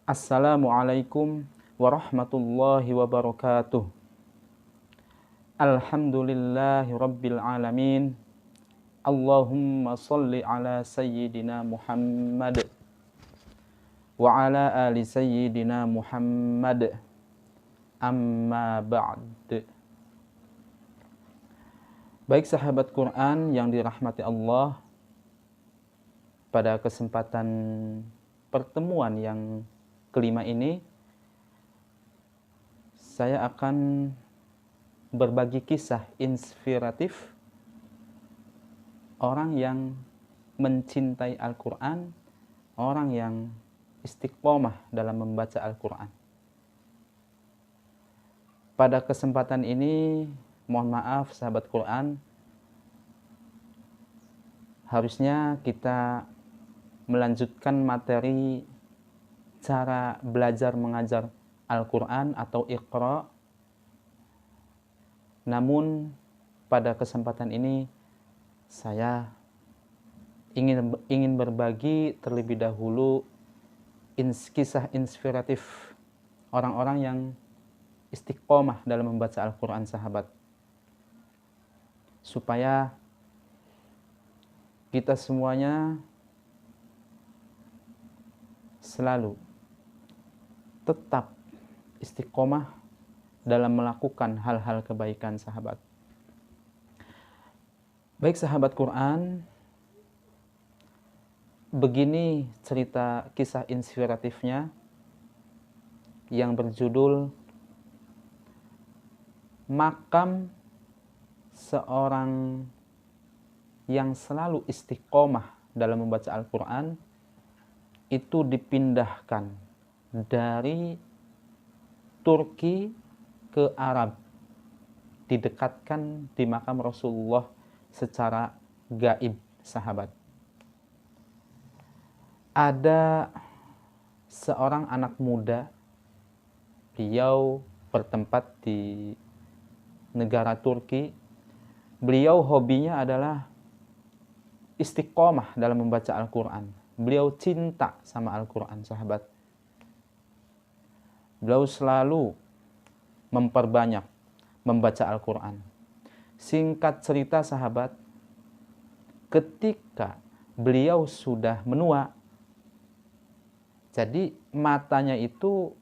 Assalamualaikum warahmatullahi wabarakatuh. Alhamdulillahi rabbil alamin. Allahumma salli ala sayyidina Muhammad wa ala ali sayyidina Muhammad. Amma ba'd. Baik sahabat Quran yang dirahmati Allah, pada kesempatan pertemuan yang kelima ini saya akan berbagi kisah inspiratif orang yang mencintai Al-Quran, orang yang istiqomah dalam membaca Al-Quran. Pada kesempatan ini, mohon maaf sahabat Quran, harusnya kita melanjutkan materi cara belajar mengajar Al-Quran atau Iqra. Namun pada kesempatan ini saya ingin berbagi terlebih dahulu kisah inspiratif orang-orang yang istiqomah dalam membaca Al-Quran sahabat, supaya kita semuanya selalu tetap istiqomah dalam melakukan hal-hal kebaikan sahabat. Baik sahabat Quran, begini cerita kisah inspiratifnya yang berjudul Makam Seorang yang Selalu Istiqomah dalam Membaca Al-Quran. Itu dipindahkan dari Turki ke Arab, didekatkan di makam Rasulullah secara gaib sahabat. Ada seorang anak muda, beliau bertempat di negara Turki. Beliau hobinya adalah istiqomah dalam membaca Al-Quran. Beliau cinta sama Al-Quran sahabat. Beliau selalu memperbanyak membaca Al-Quran. Singkat cerita sahabat, ketika beliau sudah menua, jadi matanya itu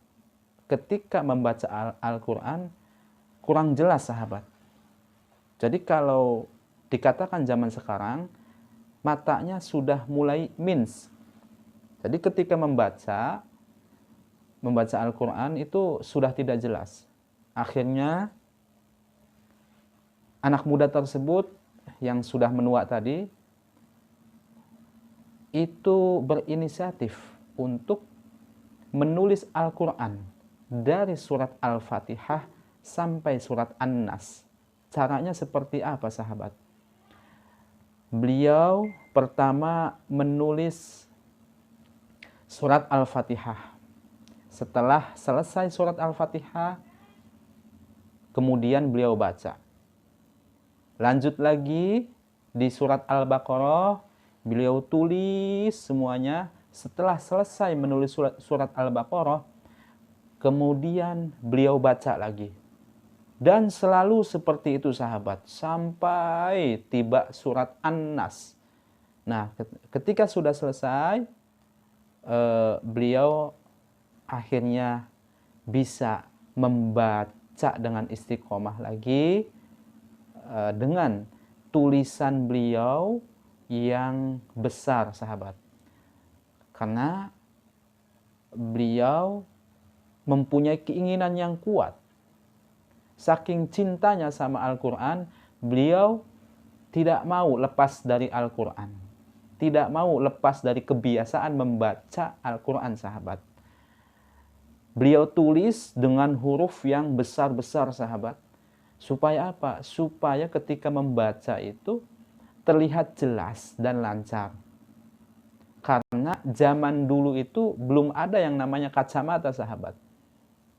ketika membaca Al-Quran kurang jelas sahabat. Jadi kalau dikatakan zaman sekarang, matanya sudah mulai mins. Jadi ketika membaca Al-Quran itu sudah tidak jelas. Akhirnya anak muda tersebut yang sudah menua tadi itu berinisiatif untuk menulis Al-Quran dari surat Al-Fatihah sampai surat An-Nas. Caranya seperti apa sahabat? Beliau pertama menulis surat Al-Fatihah. Setelah selesai surat Al-Fatihah, kemudian beliau baca. Lanjut lagi di surat Al-Baqarah, beliau tulis semuanya. Setelah selesai menulis surat Al-Baqarah, kemudian beliau baca lagi. Dan selalu seperti itu sahabat, sampai tiba surat An-Nas. Nah, ketika sudah selesai, beliau akhirnya bisa membaca dengan istiqomah lagi, dengan tulisan beliau yang besar sahabat. Karena beliau mempunyai keinginan yang kuat. Saking cintanya sama Al-Quran, beliau tidak mau lepas dari Al-Quran. Tidak mau lepas dari kebiasaan membaca Al-Quran sahabat. Beliau tulis dengan huruf yang besar-besar sahabat. Supaya apa? Supaya ketika membaca itu terlihat jelas dan lancar. Karena zaman dulu itu belum ada yang namanya kacamata sahabat.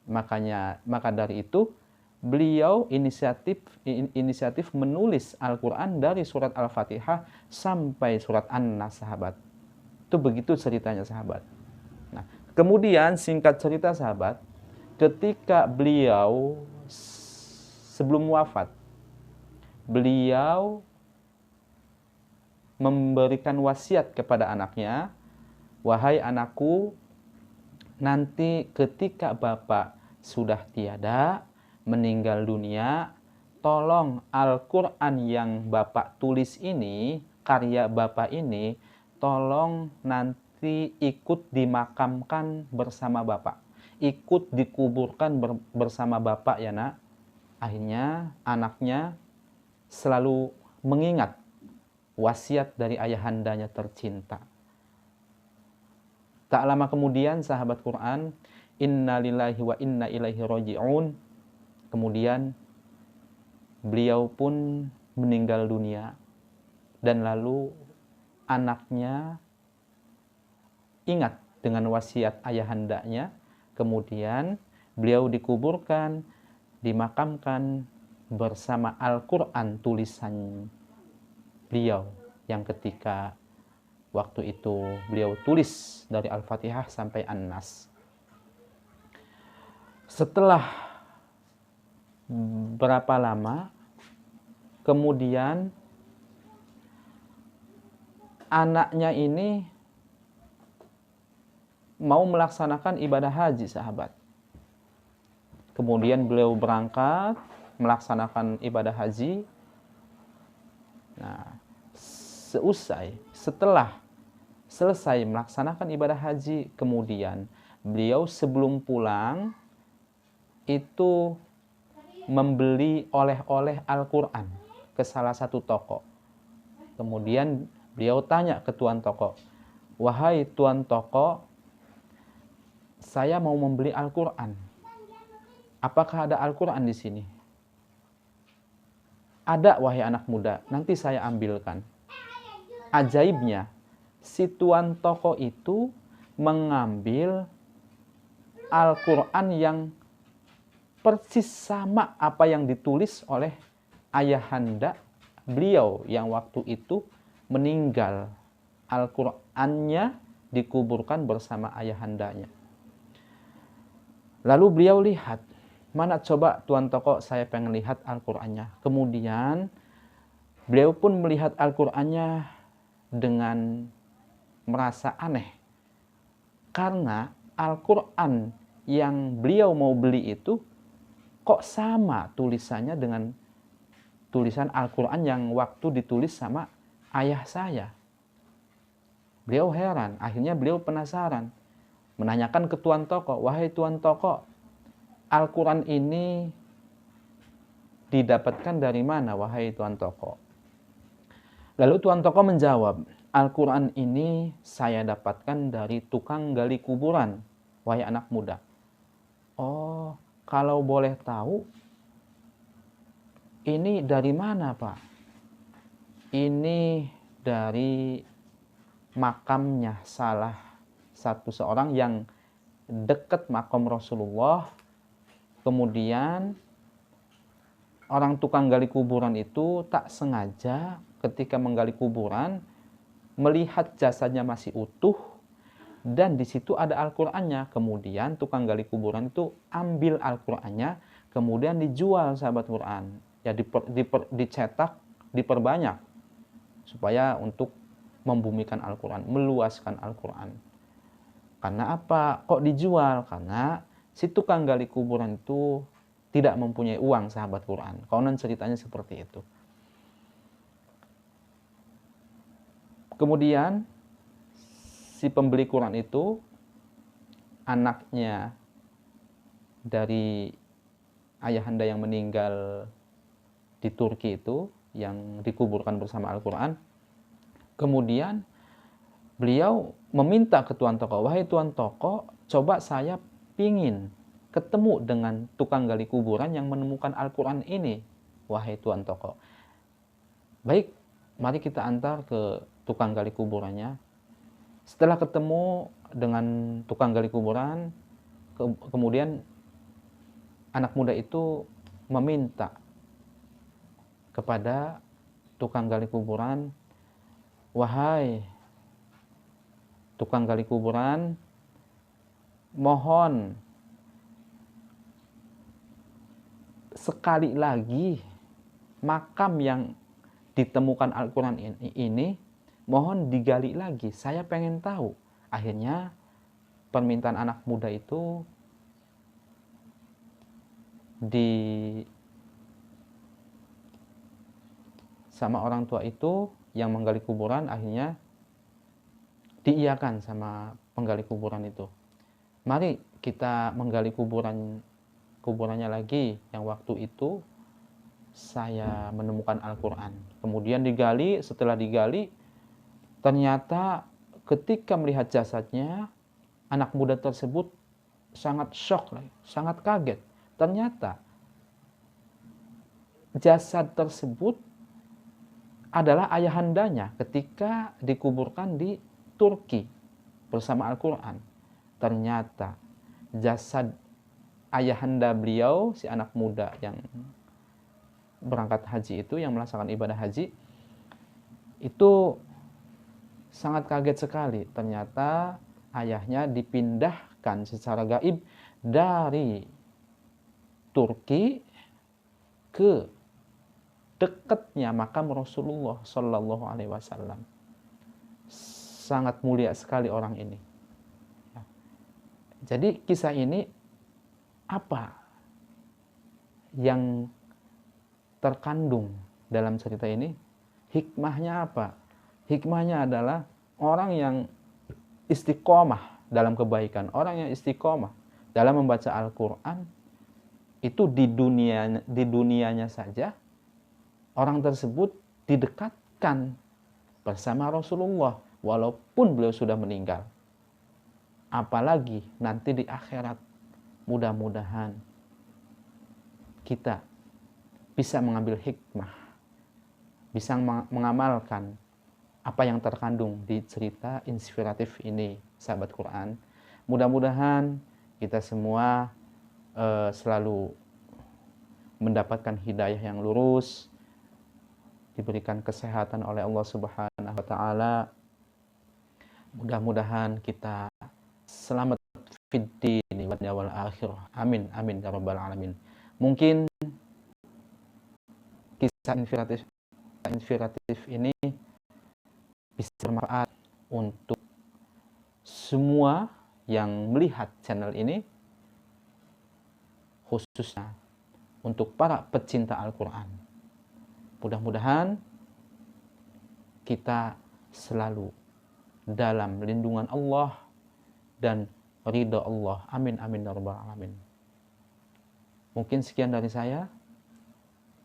Maka dari itu beliau inisiatif menulis Al-Quran dari surat Al-Fatihah sampai surat An-Nas sahabat. Itu begitu ceritanya sahabat. Nah, Kemudian singkat cerita sahabat, ketika beliau sebelum wafat, beliau memberikan wasiat kepada anaknya, wahai anakku, nanti ketika bapak sudah tiada, meninggal dunia, tolong Al-Quran yang bapak tulis ini, karya bapak ini, tolong nanti ikut dimakamkan bersama bapak, ikut dikuburkan bersama bapak ya nak. Akhirnya anaknya selalu mengingat wasiat dari ayahandanya tercinta. Tak lama kemudian sahabat Quran, inna lillahi wa inna ilaihi raji'un, kemudian beliau pun meninggal dunia. Dan lalu anaknya ingat dengan wasiat ayahandanya, kemudian beliau dikuburkan, dimakamkan bersama Al-Quran tulisan beliau yang ketika waktu itu beliau tulis dari Al-Fatihah sampai An-Nas. Setelah berapa lama, kemudian anaknya ini mau melaksanakan ibadah haji sahabat. Kemudian beliau berangkat melaksanakan ibadah haji. Nah, setelah selesai melaksanakan ibadah haji, kemudian beliau sebelum pulang itu membeli oleh-oleh Al-Quran ke salah satu toko. Kemudian beliau tanya ke tuan toko, wahai tuan toko, saya mau membeli Al-Quran. Apakah ada Al-Quran di sini? Ada wahai anak muda, nanti saya ambilkan. Ajaibnya, si tuan toko itu mengambil Al-Quran yang persis sama apa yang ditulis oleh ayahanda beliau yang waktu itu meninggal. Al-Qurannya dikuburkan bersama ayahandanya. Lalu beliau lihat, mana coba tuan toko, saya pengen lihat Al-Qurannya. Kemudian beliau pun melihat Al-Qurannya dengan merasa aneh. Karena Al-Quran yang beliau mau beli itu kok sama tulisannya dengan tulisan Al-Quran yang waktu ditulis sama ayah saya. Beliau heran, akhirnya beliau penasaran. Menanyakan ke tuan toko, wahai tuan toko, Al-Quran ini didapatkan dari mana, wahai tuan toko? Lalu tuan toko menjawab, Al-Quran ini saya dapatkan dari tukang gali kuburan, wahai anak muda. Oh, kalau boleh tahu, ini dari mana Pak? Ini dari makamnya salah satu seorang yang dekat makam Rasulullah. Kemudian orang tukang gali kuburan itu tak sengaja ketika menggali kuburan melihat jasadnya masih utuh dan di situ ada Al-Qur'annya. Kemudian tukang gali kuburan itu ambil Al-Qur'annya, kemudian dijual sahabat Quran. Ya dicetak, diperbanyak supaya untuk membumikan Al-Qur'an, meluaskan Al-Qur'an. Karena apa? Kok dijual? Karena si tukang gali kuburan itu tidak mempunyai uang sahabat Quran. Konon ceritanya seperti itu. Kemudian si pembeli Quran itu anaknya dari ayahanda yang meninggal di Turki itu yang dikuburkan bersama Al-Quran. Kemudian beliau meminta ke tuan toko, wahai tuan toko, coba saya pingin ketemu dengan tukang gali kuburan yang menemukan Al-Quran ini, wahai tuan toko. Baik, mari kita antar ke tukang gali kuburannya. Setelah ketemu dengan tukang gali kuburan, kemudian anak muda itu meminta kepada tukang gali kuburan, wahai tukang gali kuburan, mohon sekali lagi makam yang ditemukan Al-Quran ini mohon digali lagi. Saya pengen tahu. Akhirnya permintaan anak muda itu sama orang tua itu yang menggali kuburan, akhirnya diiyakan sama penggali kuburan itu. Mari kita menggali kuburannya lagi. Yang waktu itu saya menemukan Al-Quran. Kemudian digali, setelah digali, ternyata ketika melihat jasadnya, anak muda tersebut sangat shock, sangat kaget. Ternyata jasad tersebut adalah ayahandanya ketika dikuburkan di Turki bersama Al-Quran. Ternyata jasad ayahanda beliau, si anak muda yang berangkat haji itu, yang melaksanakan ibadah haji, itu sangat kaget sekali. Ternyata ayahnya dipindahkan secara gaib dari Turki ke dekatnya makam Rasulullah Shallallahu Alaihi Wasallam. Sangat mulia sekali orang ini. Jadi kisah ini apa yang terkandung dalam cerita ini? Hikmahnya apa? Hikmahnya adalah orang yang istiqomah dalam kebaikan, orang yang istiqomah dalam membaca Al-Quran, itu di dunianya saja orang tersebut didekatkan bersama Rasulullah walaupun beliau sudah meninggal. Apalagi nanti di akhirat, mudah-mudahan kita bisa mengambil hikmah, bisa mengamalkan apa yang terkandung di cerita inspiratif ini, sahabat Quran. Mudah-mudahan kita semua selalu mendapatkan hidayah yang lurus, diberikan kesehatan oleh Allah Subhanahu wa taala. Mudah-mudahan kita selamat fid dini wal akhirah. Amin amin ya rabbal alamin. Mungkin kisah inspiratif ini bisa bermanfaat untuk semua yang melihat channel ini, khususnya untuk para pecinta Al-Quran. Mudah-mudahan kita selalu dalam lindungan Allah dan ridha Allah. Amin amin ya rabbal alamin. Mungkin sekian dari saya.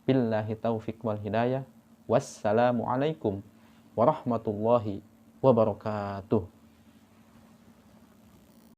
Billahi taufiq wal hidayah. Wassalamualaikum warahmatullahi wabarakatuh.